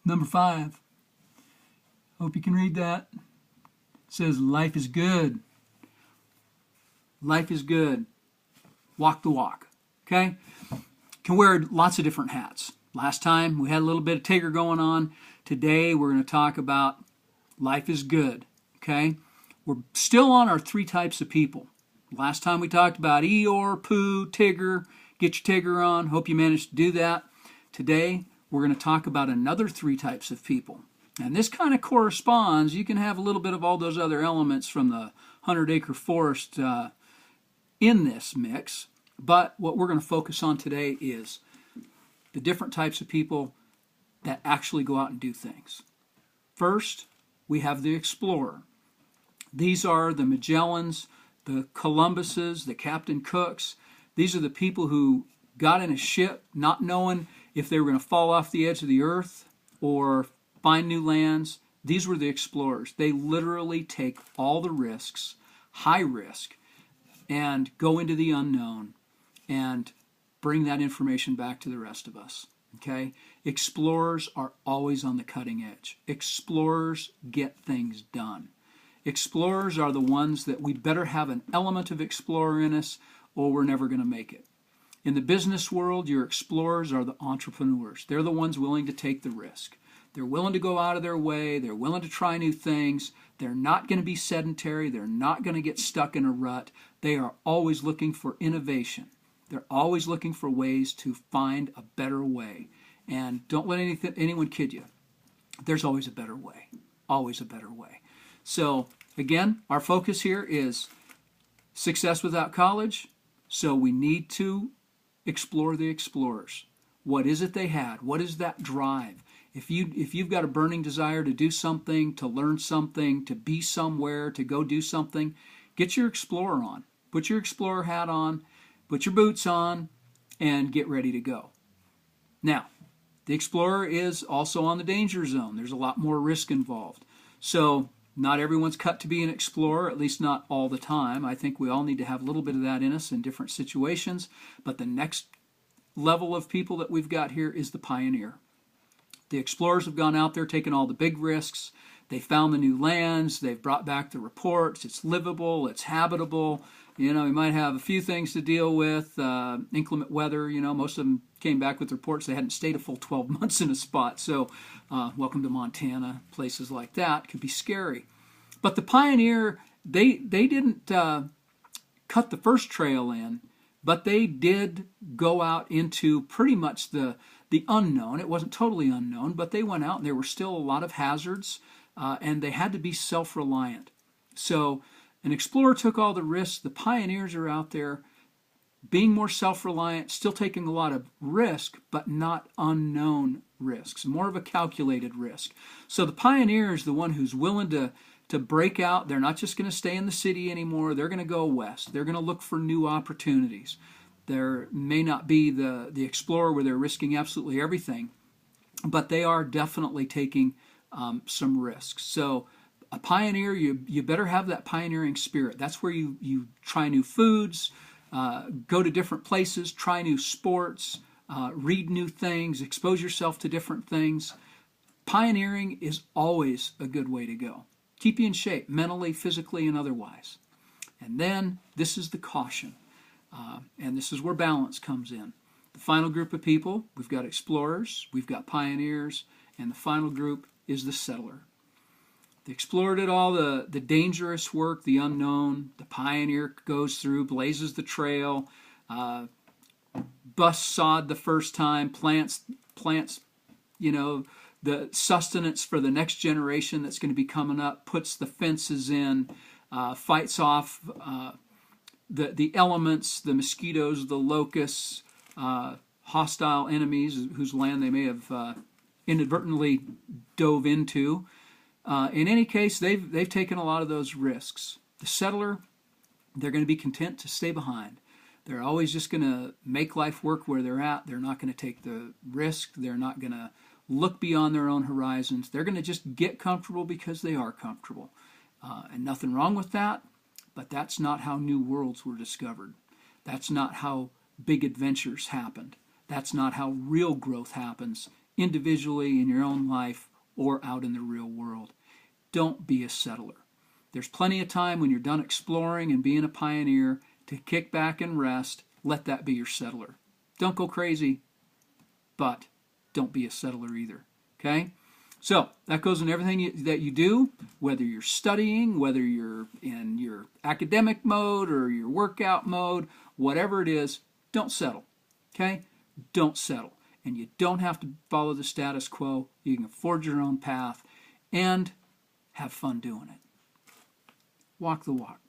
Number 5. Hope you can read that. It says, life is good. Life is good. Walk the walk. Okay? Can wear lots of different hats. Last time we had a little bit of Tigger going on. Today we're going to talk about life is good. Okay? We're still on our 3 types of people. Last time we talked about Eeyore, Pooh, Tigger. Get your Tigger on. Hope you managed to do that. Today we're going to talk about another 3 types of people. And this kind of corresponds. You can have a little bit of all those other elements from the 100-acre forest in this mix. But what we're going to focus on today is the different types of people that actually go out and do things. First, we have the explorer. These are the Magellans, the Columbuses, the Captain Cooks. These are the people who got in a ship not knowing if they were going to fall off the edge of the earth or find new lands. These were the explorers. They literally take all the risks, high risk, and go into the unknown and bring that information back to the rest of us. Okay? Explorers are always on the cutting edge. Explorers get things done. Explorers are the ones that we better have an element of explorer in us or we're never going to make it. In the business world, your explorers are the entrepreneurs. They're the ones willing to take the risk. They're willing to go out of their way. They're willing to try new things. They're not going to be sedentary. They're not going to get stuck in a rut. They are always looking for innovation. They're always looking for ways to find a better way. And don't let anyone kid you. There's always a better way. Always a better way. So, again, our focus here is success without college. So we need to explore the explorers. What is it they had? What is that drive? If you've got a burning desire to do something, to learn something, to be somewhere, to go do something, get your explorer on. Put your explorer hat on, put your boots on, and get ready to go. Now, the explorer is also on the danger zone. There's a lot more risk involved. So not everyone's cut to be an explorer, at least not all the time. I think we all need to have a little bit of that in us in different situations. But the next level of people that we've got here is the pioneer. The explorers have gone out there, taken all the big risks. They found the new lands. They've brought back the reports. It's livable. It's habitable. You might have a few things to deal with. Inclement weather. Most of them came back with reports they hadn't stayed a full 12 months in a spot. So welcome to Montana. Places like that could be scary. But the pioneer, they didn't cut the first trail in, but they did go out into pretty much the unknown. It wasn't totally unknown, but they went out and there were still a lot of hazards, and they had to be self-reliant. So an explorer took all the risks. The pioneers are out there being more self-reliant, still taking a lot of risk, but not unknown risks, more of a calculated risk. So the pioneer is the one who's willing to break out. They're not just going to stay in the city anymore. They're going to go west. They're going to look for new opportunities. There may not be the explorer where they're risking absolutely everything, but they are definitely taking some risks. So a pioneer, you better have that pioneering spirit. That's where you try new foods, go to different places, try new sports, read new things, expose yourself to different things. Pioneering is always a good way to go. Keep you in shape, mentally, physically, and otherwise. And then this is the caution. And this is where balance comes in. The final group of people, we've got explorers, we've got pioneers, and the final group is the settler. The explorer did all the dangerous work, the unknown. The pioneer goes through, blazes the trail, busts sod the first time, plants, the sustenance for the next generation that's going to be coming up, puts the fences in, fights off the elements, the mosquitoes, the locusts, hostile enemies whose land they may have inadvertently dove into. In any case, they've taken a lot of those risks. The settler, they're going to be content to stay behind. They're always just going to make life work where they're at. They're not going to take the risk. They're not going to look beyond their own horizons. They're going to just get comfortable because they are comfortable. And nothing wrong with that. But that's not how new worlds were discovered. That's not how big adventures happened. That's not how real growth happens individually in your own life or out in the real world. Don't be a settler. There's plenty of time when you're done exploring and being a pioneer to kick back and rest. Let that be your settler. Don't go crazy, but don't be a settler either. Okay? So that goes in everything that you do, whether you're studying, whether you're in your academic mode or your workout mode, whatever it is, don't settle. Okay? Don't settle. And you don't have to follow the status quo. You can forge your own path and have fun doing it. Walk the walk.